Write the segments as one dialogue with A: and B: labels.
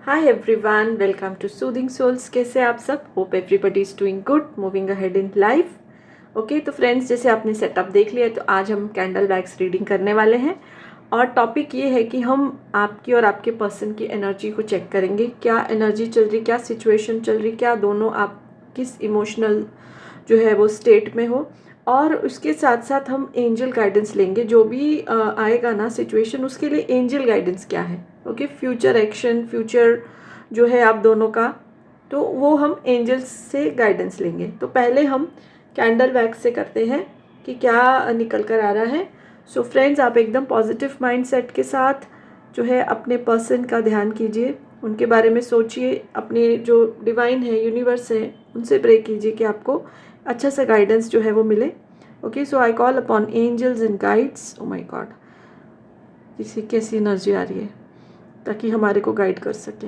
A: Hi everyone, welcome to soothing souls. कैसे आप सब? Hope everybody is doing good, moving ahead in life. Okay, तो friends, जैसे आपने सेटअप देख लिया, तो आज हम कैंडल वैक्स रीडिंग करने वाले हैं। और टॉपिक ये है कि हम आपकी और आपके पर्सन की एनर्जी को चेक करेंगे। क्या एनर्जी चल रही, क्या सिचुएशन चल रही, क्या दोनों आप किस इमोशनल जो है वो स्टेट में हो। और उसके साथ साथ हम एंजल गाइडेंस लेंगे। जो भी आएगा ना सिचुएशन, उसके लिए एंजल गाइडेंस क्या है। ओके, फ्यूचर एक्शन, फ्यूचर जो है आप दोनों का, तो वो हम एंजल्स से गाइडेंस लेंगे। तो पहले हम कैंडल वैक्स से करते हैं कि क्या निकल कर आ रहा है। सो फ्रेंड्स, आप एकदम पॉजिटिव माइंडसेट के साथ जो है अपने पर्सन का ध्यान कीजिए, उनके बारे में सोचिए, अपने जो डिवाइन है, यूनिवर्स है, उनसे प्रे कीजिए कि आपको अच्छा सा गाइडेंस जो है वो मिले। Okay, so I call upon angels and guides. Oh my god, किसी कैसी एनर्जी आ रही है ताकि हमारे को गाइड कर सके।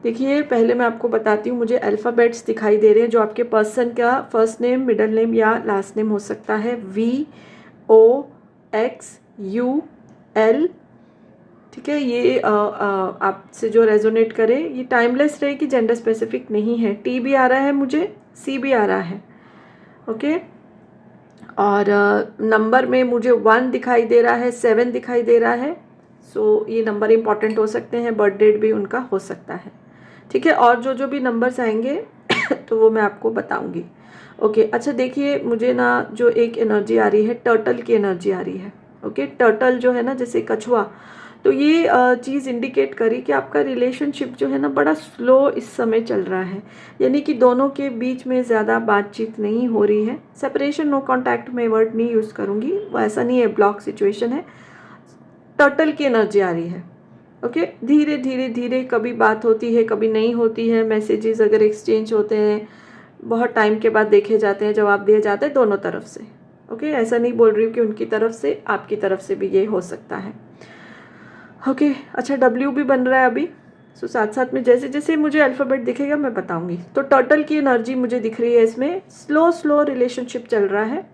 A: देखिए, पहले मैं आपको बताती हूँ, मुझे अल्फ़ाबेट्स दिखाई दे रहे हैं जो आपके पर्सन का फर्स्ट नेम, मिडिल नेम या लास्ट नेम हो सकता है। VOXUL। ठीक है, ये आपसे जो रेजोनेट करे, ये टाइमलेस रहेगी, जेंडर स्पेसिफिक नहीं है। T भी आ रहा है, मुझे C भी आ रहा है। ओके, और नंबर में मुझे 1 दिखाई दे रहा है, 7 दिखाई दे रहा है। सो ये नंबर इंपॉर्टेंट हो सकते हैं, बर्थ डेट भी उनका हो सकता है। ठीक है, और जो जो भी नंबर्स आएंगे तो वो मैं आपको बताऊंगी। ओके, अच्छा देखिए, मुझे ना जो एक एनर्जी आ रही है, टर्टल की एनर्जी आ रही है। ओके, टर्टल जो है ना, जैसे कछुआ, तो ये चीज़ इंडिकेट करी कि आपका रिलेशनशिप जो है ना बड़ा स्लो इस समय चल रहा है। यानी कि दोनों के बीच में ज़्यादा बातचीत नहीं हो रही है। सेपरेशन, नो कांटेक्ट में वर्ड नहीं यूज़ करूँगी, वो ऐसा नहीं है, ब्लॉक सिचुएशन है। टर्टल की एनर्जी आ रही है। ओके, धीरे धीरे धीरे कभी बात होती है, कभी नहीं होती है। मैसेजेस अगर एक्सचेंज होते हैं, बहुत टाइम के बाद देखे जाते हैं, जवाब दिए जाते हैं दोनों तरफ से। ओके, ऐसा नहीं बोल रही हूँ कि उनकी तरफ से, आपकी तरफ से भी ये हो सकता है। ओके, अच्छा W भी बन रहा है अभी। सो साथ साथ में जैसे जैसे मुझे अल्फ़ाबेट दिखेगा मैं बताऊंगी। तो टर्टल की एनर्जी मुझे दिख रही है, इसमें स्लो स्लो रिलेशनशिप चल रहा है।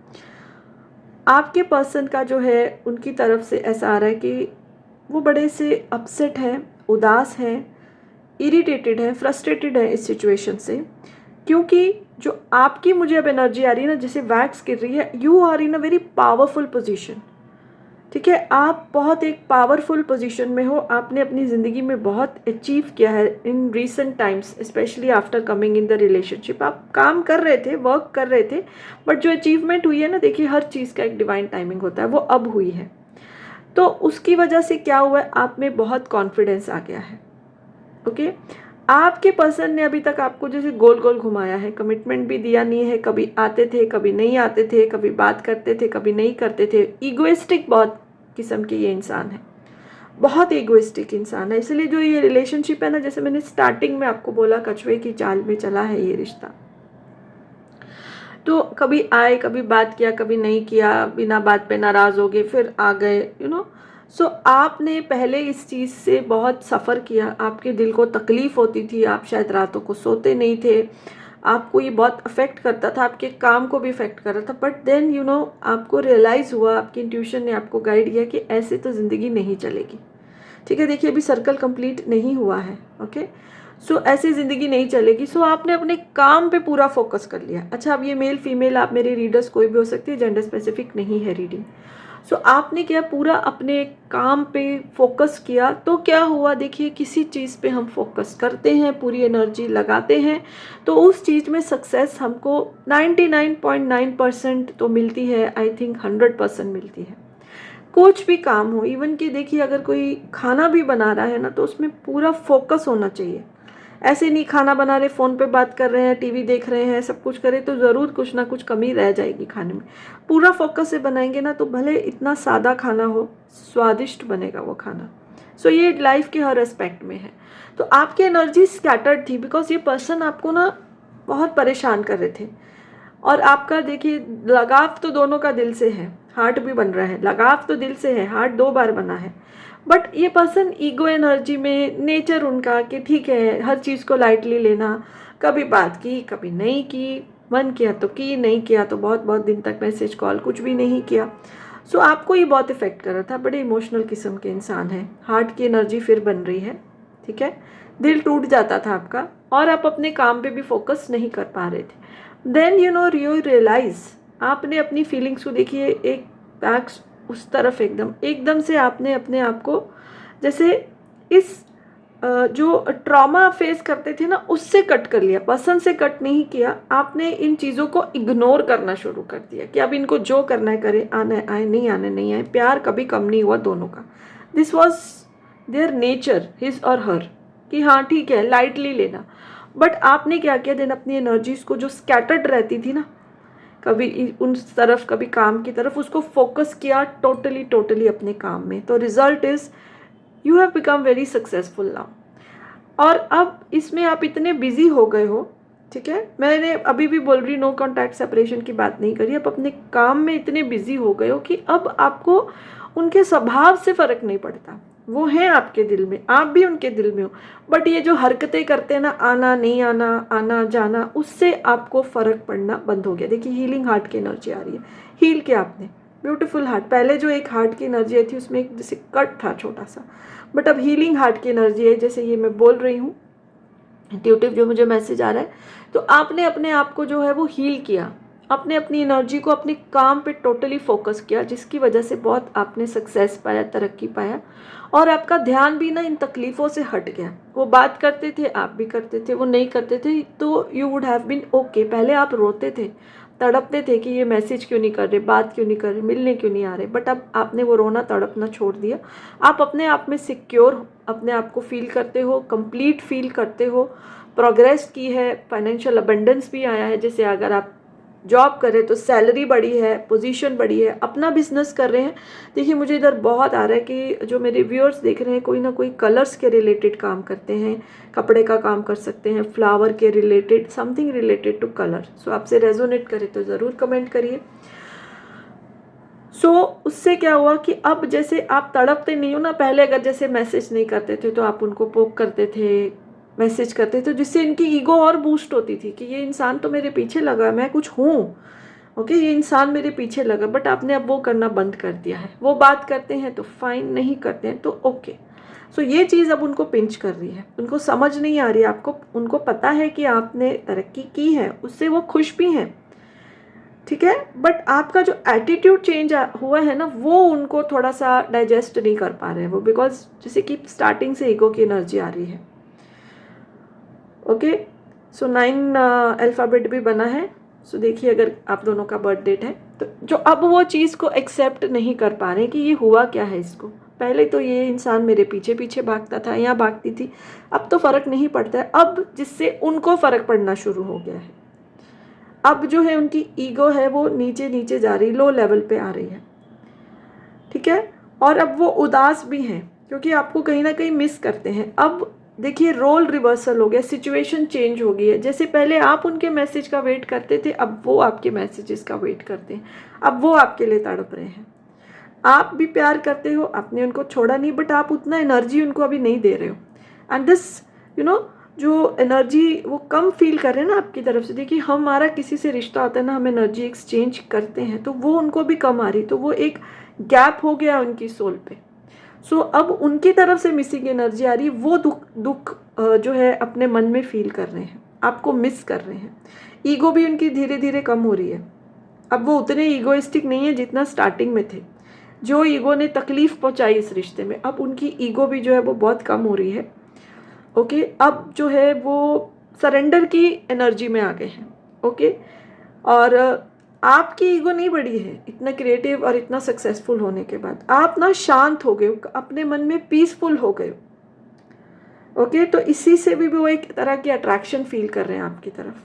A: आपके पर्सन का जो है, उनकी तरफ से ऐसा आ रहा है कि वो बड़े से अपसेट हैं, उदास हैं, इरिटेटेड है, फ्रस्ट्रेटेड है इस सिचुएशन से। क्योंकि जो आपकी मुझे अब एनर्जी आ रही है ना, जैसे वैक्स गिर रही है, you are in a very powerful position. ठीक है, आप बहुत एक पावरफुल पोजीशन में हो। आपने अपनी ज़िंदगी में बहुत अचीव किया है in recent times, specially after coming in the relationship. आप काम कर रहे थे, वर्क कर रहे थे, बट जो अचीवमेंट हुई है ना, देखिए हर चीज़ का एक डिवाइन टाइमिंग होता है, वो अब हुई है। तो उसकी वजह से क्या हुआ है, आप में बहुत कॉन्फिडेंस आ गया है। ओके, आपके पर्सन ने अभी तक आपको जैसे गोल गोल घुमाया है, कमिटमेंट भी दिया नहीं है। कभी आते थे, कभी नहीं आते थे, कभी बात करते थे, कभी नहीं करते थे। ईगोइस्टिक बहुत किस्म के ये इंसान है, बहुत ईगोइस्टिक इंसान है। इसलिए जो ये रिलेशनशिप है ना, जैसे मैंने स्टार्टिंग में आपको बोला, कछुए की चाल में चला है ये रिश्ता। तो कभी आए, कभी बात किया, कभी नहीं किया, बिना बात पे नाराज़ हो गए, फिर आ गए, सो आपने पहले इस चीज़ से बहुत सफ़र किया। आपके दिल को तकलीफ़ होती थी, आप शायद रातों को सोते नहीं थे, आपको ये बहुत अफेक्ट करता था, आपके काम को भी अफेक्ट कर रहा था। बट देन आपको रियलाइज़ हुआ, आपकी इंट्यूशन ने आपको गाइड किया कि ऐसे तो ज़िंदगी नहीं चलेगी। ठीक है, देखिए अभी सर्कल कंप्लीट नहीं हुआ है। ओके, सो ऐसी ज़िंदगी नहीं चलेगी। सो आपने अपने काम पे पूरा फोकस कर लिया। अच्छा, अब ये मेल फीमेल, आप मेरे रीडर्स कोई भी हो सकती है, जेंडर स्पेसिफिक नहीं है रीडिंग। सो आपने क्या, पूरा अपने काम पे फोकस किया। तो क्या हुआ, देखिए किसी चीज़ पे हम फोकस करते हैं, पूरी एनर्जी लगाते हैं, तो उस चीज़ में सक्सेस हमको 99.9% तो मिलती है। आई थिंक 100% मिलती है। कुछ भी काम हो, इवन कि देखिए अगर कोई खाना भी बना रहा है ना, तो उसमें पूरा फोकस होना चाहिए। ऐसे नहीं खाना बना रहे, फ़ोन पे बात कर रहे हैं, टीवी देख रहे हैं, सब कुछ करें तो ज़रूर कुछ ना कुछ कमी रह जाएगी खाने में। पूरा फोकस से बनाएंगे ना, तो भले इतना सादा खाना हो, स्वादिष्ट बनेगा वो खाना। सो ये लाइफ के हर एस्पेक्ट में है। तो आपकी एनर्जी स्कैटर्ड थी, बिकॉज ये पर्सन आपको ना बहुत परेशान कर रहे थे। और आपका देखिए लगाव तो दोनों का दिल से है, हार्ट भी बन रहा है, लगाव तो दिल से है, हार्ट 2 बार बना है। बट ये पर्सन ईगो एनर्जी में, नेचर उनका कि ठीक है हर चीज़ को लाइटली लेना, कभी बात की, कभी नहीं की, मन किया तो की, नहीं किया तो बहुत बहुत दिन तक मैसेज कॉल कुछ भी नहीं किया। सो आपको ये बहुत इफेक्ट कर रहा था। बड़े इमोशनल किस्म के इंसान हैं, हार्ट की एनर्जी फिर बन रही है। ठीक है, दिल टूट जाता था आपका और आप अपने काम पे भी फोकस नहीं कर पा रहे थे। देन यू रियलाइज, आपने अपनी फीलिंग्स को देखिए, एक बैक उस तरफ एकदम से आपने अपने आप को जैसे इस जो ट्रॉमा फेस करते थे ना उससे कट कर लिया, पसंद से कट नहीं किया, आपने इन चीज़ों को इग्नोर करना शुरू कर दिया कि अब इनको जो करना है करे, आने आए नहीं आने नहीं आए, प्यार कभी कम नहीं हुआ दोनों का। This was their nature, his और हर, कि हाँ ठीक है लाइटली लेना। बट आपने क्या किया, देन अपनी एनर्जीज को जो स्कैटर्ड रहती थी ना, कभी उन तरफ कभी काम की तरफ, उसको फोकस किया टोटली अपने काम में। तो result is you have become very successful now. और अब इसमें आप इतने बिजी हो गए हो, ठीक है, मैंने अभी भी बोल रही नो कॉन्टैक्ट सेपरेशन की बात नहीं करी, अब अपने काम में इतने बिजी हो गए हो कि अब आपको उनके स्वभाव से फ़र्क नहीं पड़ता। वो हैं आपके दिल में, आप भी उनके दिल में हो, बट ये जो हरकतें करते हैं ना, आना नहीं आना, आना जाना, उससे आपको फ़र्क पड़ना बंद हो गया। देखिए हीलिंग हार्ट की एनर्जी आ रही है, हील किया आपने, ब्यूटीफुल हार्ट। पहले जो एक हार्ट की एनर्जी आई थी उसमें एक जैसे कट था छोटा सा, बट अब हीलिंग हार्ट की एनर्जी है, जैसे ये मैं बोल रही हूँ इंट्यूटिव जो मुझे मैसेज आ रहा है। तो आपने अपने आप को जो है वो हील किया, आपने अपनी एनर्जी को अपने काम पे टोटली फोकस किया, जिसकी वजह से बहुत आपने सक्सेस पाया, तरक्की पाया, और आपका ध्यान भी ना इन तकलीफ़ों से हट गया। वो बात करते थे आप भी करते थे, वो नहीं करते थे तो you would have been okay. पहले आप रोते थे, तड़पते थे कि ये मैसेज क्यों नहीं कर रहे, बात क्यों नहीं कर रहे, मिलने क्यों नहीं आ रहे, बट अब आपने वो रोना तड़पना छोड़ दिया। आप अपने आप में सिक्योर अपने आप को फील करते हो, कंप्लीट फील करते हो, प्रोग्रेस की है, फाइनेंशियल अबंडेंस भी आया है। जैसे अगर आप जॉब करें तो सैलरी बढ़ी है, पोजीशन बढ़ी है, अपना बिजनेस कर रहे हैं। देखिए मुझे इधर बहुत आ रहा है कि जो मेरे व्यूअर्स देख रहे हैं कोई ना कोई कलर्स के रिलेटेड काम करते हैं, कपड़े का काम कर सकते हैं, फ्लावर के related, something related to colour. So आपसे रेजोनेट करे तो ज़रूर कमेंट करिए। सो उससे क्या हुआ कि अब जैसे आप तड़पते नहीं हो ना, पहले अगर जैसे मैसेज नहीं करते थे तो आप उनको पोक करते थे, मैसेज करते थे, जिससे इनकी ईगो और बूस्ट होती थी कि ये इंसान तो मेरे पीछे लगा, मैं कुछ हूँ, ओके, ये इंसान मेरे पीछे लगा। बट आपने अब वो करना बंद कर दिया है। वो बात करते हैं तो फाइन, नहीं करते हैं तो ओके। सो ये चीज़ अब उनको पिंच कर रही है, उनको समझ नहीं आ रही आपको, उनको पता है कि आपने तरक्की की है, उससे वो खुश भी हैं, ठीक है, बट आपका जो एटीट्यूड चेंज हुआ है ना, वो उनको थोड़ा सा डाइजेस्ट नहीं कर पा रहे हैं वो, बिकॉज जैसे कि स्टार्टिंग से ईगो की एनर्जी आ रही है। ओके, सो 9 अल्फ़ाबेट भी बना है। सो देखिए अगर आप दोनों का बर्थ डेट है तो जो अब वो चीज़ को एक्सेप्ट नहीं कर पा रहे कि ये हुआ क्या है इसको। पहले तो ये इंसान मेरे पीछे पीछे भागता था या भागती थी, अब तो फ़र्क नहीं पड़ता है, अब जिससे उनको फ़र्क पड़ना शुरू हो गया है। अब जो है उनकी ईगो है वो नीचे नीचे जा रही, लो लेवल पे आ रही है, ठीक है, और अब वो उदास भी हैं क्योंकि आपको कहीं ना कहीं मिस करते हैं। अब देखिए रोल रिवर्सल हो गया, सिचुएशन चेंज हो गई है। जैसे पहले आप उनके मैसेज का वेट करते थे, अब वो आपके मैसेजेस का वेट करते हैं, अब वो आपके लिए तड़प रहे हैं। आप भी प्यार करते हो, आपने उनको छोड़ा नहीं, बट आप उतना एनर्जी उनको अभी नहीं दे रहे हो। एंड दिस जो एनर्जी वो कम फील कर रहे हैं ना आपकी तरफ से। देखिए हमारा किसी से रिश्ता होता है ना, हम एनर्जी एक्सचेंज करते हैं तो वो उनको भी कम आ रही, तो वो एक गैप हो गया उनकी सोल पे। सो अब उनकी तरफ से मिसिंग एनर्जी आ रही है, वो दुख जो है अपने मन में फील कर रहे हैं, आपको मिस कर रहे हैं। ईगो भी उनकी धीरे धीरे कम हो रही है। अब वो उतने ईगोइस्टिक नहीं है जितना स्टार्टिंग में थे। जो ईगो ने तकलीफ पहुंचाई इस रिश्ते में, अब उनकी ईगो भी जो है वो बहुत कम हो रही है। ओके, अब जो है वो सरेंडर की एनर्जी में आ गए हैं। ओके, और आपकी ईगो नहीं बढ़ी है इतना क्रिएटिव और इतना सक्सेसफुल होने के बाद। आप ना शांत हो गए, अपने मन में पीसफुल हो गए। ओके, तो इसी से भी वो एक तरह की अट्रैक्शन फील कर रहे हैं आपकी तरफ,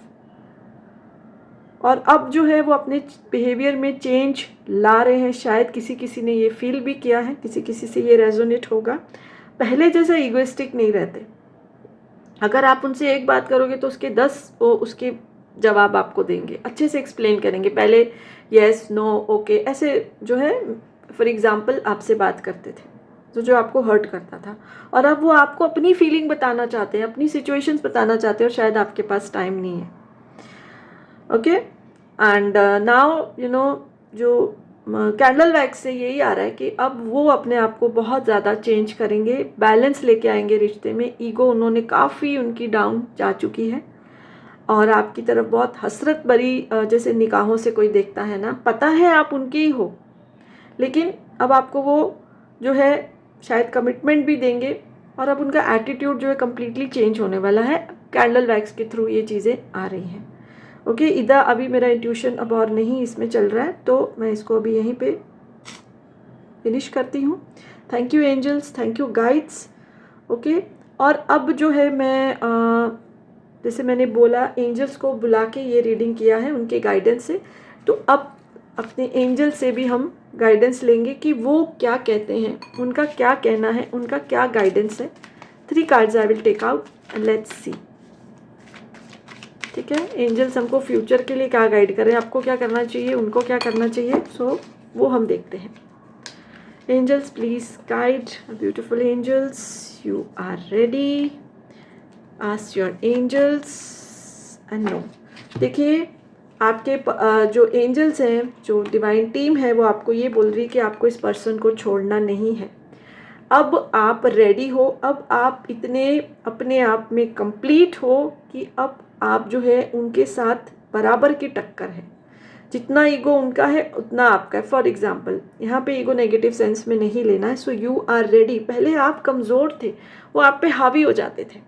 A: और अब जो है वो अपने बिहेवियर में चेंज ला रहे हैं। शायद किसी किसी ने ये फील भी किया है, किसी किसी से ये रेजोनेट होगा। पहले जैसा ईगोइस्टिक नहीं रहते, अगर आप उनसे एक बात करोगे तो उसके 10 वो उसके जवाब आपको देंगे, अच्छे से एक्सप्लेन करेंगे। पहले येस नो ओके ऐसे जो है फॉर एग्जांपल आपसे बात करते थे, तो जो आपको हर्ट करता था, और अब वो आपको अपनी फीलिंग बताना चाहते हैं, अपनी सिचुएशंस बताना चाहते हैं, और शायद आपके पास टाइम नहीं है। ओके, एंड नाउ जो कैंडल वैक्स से यही आ रहा है कि अब वो अपने आप को बहुत ज़्यादा चेंज करेंगे, बैलेंस लेके आएंगे रिश्ते में। ईगो उन्होंने काफ़ी उनकी डाउन जा चुकी है और आपकी तरफ बहुत हसरत भरी जैसे निगाहों से कोई देखता है ना, पता है आप उनकी ही हो, लेकिन अब आपको वो जो है शायद कमिटमेंट भी देंगे और अब उनका एटीट्यूड जो है कम्प्लीटली चेंज होने वाला है। कैंडल वैक्स के थ्रू ये चीज़ें आ रही हैं। ओके, इधर अभी मेरा इंट्यूशन अब और नहीं इसमें चल रहा है, तो मैं इसको अभी यहीं पे फिनिश करती हूँ। Thank you angels, thank you guides. Okay, और अब जो है मैं जैसे मैंने बोला एंजल्स को बुला के ये रीडिंग किया है उनके गाइडेंस से, तो अब अपने एंजल से भी हम गाइडेंस लेंगे कि वो क्या कहते हैं, उनका क्या कहना है, उनका क्या गाइडेंस है। 3 cards I will take out and let's see. ठीक है, एंजल्स हमको फ्यूचर के लिए क्या गाइड करें, आपको क्या करना चाहिए, उनको क्या करना चाहिए, सो वो हम देखते हैं। Angels please guide, beautiful angels, you are ready, ask your angels and know. देखिए आपके जो एंजल्स हैं, जो डिवाइन टीम है, वो आपको ये बोल रही है कि आपको इस पर्सन को छोड़ना नहीं है। अब आप रेडी हो, अब आप इतने अपने आप में कंप्लीट हो कि अब आप जो है उनके साथ बराबर की टक्कर है। जितना ईगो उनका है उतना आपका है। फॉर एग्जाम्पल यहाँ पे ईगो नेगेटिव सेंस में नहीं लेना है। So you are ready. पहले आप कमज़ोर थे, वो आप पे हावी हो जाते थे।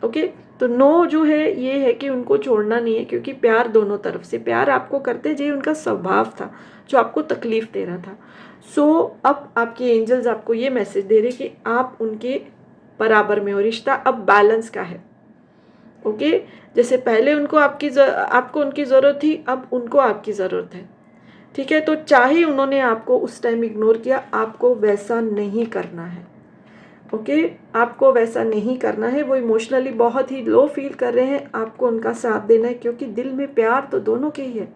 A: ओके, तो नो जो है ये है कि उनको छोड़ना नहीं है, क्योंकि प्यार दोनों तरफ से, प्यार आपको करते जो उनका स्वभाव था जो आपको तकलीफ दे रहा था। सो अब आपके एंजल्स आपको ये मैसेज दे रहे कि आप उनके बराबर में हो, रिश्ता अब बैलेंस का है। ओके, जैसे पहले उनको आपको उनकी ज़रूरत थी, अब उनको आपकी ज़रूरत है। ठीक है, तो चाहे उन्होंने आपको उस टाइम इग्नोर किया, आपको वैसा नहीं करना है। ओके, आपको वैसा नहीं करना है। वो इमोशनली बहुत ही लो फील कर रहे हैं, आपको उनका साथ देना है, क्योंकि दिल में प्यार तो दोनों के ही है।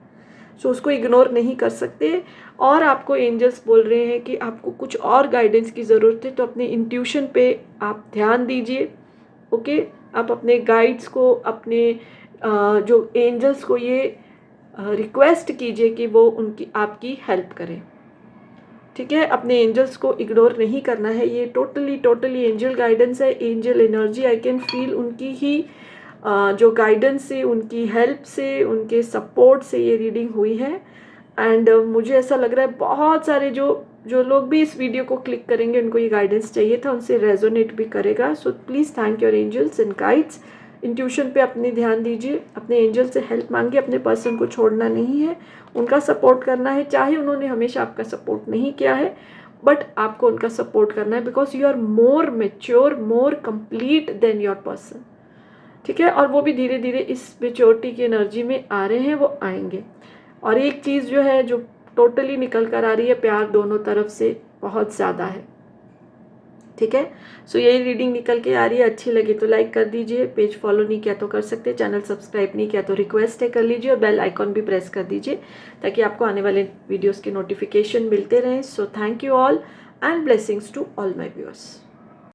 A: सो उसको इग्नोर नहीं कर सकते। और आपको एंजल्स बोल रहे हैं कि आपको कुछ और गाइडेंस की ज़रूरत है, तो अपने इंट्यूशन पे आप ध्यान दीजिए। ओके, आप अपने गाइड्स को, अपने जो एंजल्स को ये रिक्वेस्ट कीजिए कि वो उनकी आपकी हेल्प करें। ठीक है, अपने एंजल्स को इग्नोर नहीं करना है। ये टोटली एंजल गाइडेंस है, angel energy. I can feel उनकी ही जो गाइडेंस से, उनकी हेल्प से, उनके सपोर्ट से ये रीडिंग हुई है। एंड मुझे ऐसा लग रहा है बहुत सारे जो लोग भी इस वीडियो को क्लिक करेंगे उनको ये गाइडेंस चाहिए था, उनसे रेजोनेट भी करेगा। So please thank your angels and guides. Intuition पे अपने ध्यान दीजिए, अपने एंजल से हेल्प मांगिए। अपने पर्सन को छोड़ना नहीं है, उनका सपोर्ट करना है। चाहे उन्होंने हमेशा आपका सपोर्ट नहीं किया है, बट आपको उनका सपोर्ट करना है, because you are more mature, more complete than your person. ठीक है, और वो भी धीरे धीरे इस मेच्योरिटी की एनर्जी में आ रहे हैं, वो आएंगे। और एक चीज़ जो है जो टोटली निकल कर आ रही है, प्यार दोनों तरफ से बहुत ज़्यादा है। ठीक है, सो यही रीडिंग निकल के आ रही है। अच्छी लगी तो लाइक कर दीजिए, पेज फॉलो नहीं किया तो कर सकते, चैनल सब्सक्राइब नहीं किया तो रिक्वेस्ट है कर लीजिए, और बेल आइकॉन भी प्रेस कर दीजिए ताकि आपको आने वाले वीडियोस के नोटिफिकेशन मिलते रहें। So thank you all and blessings to all my viewers.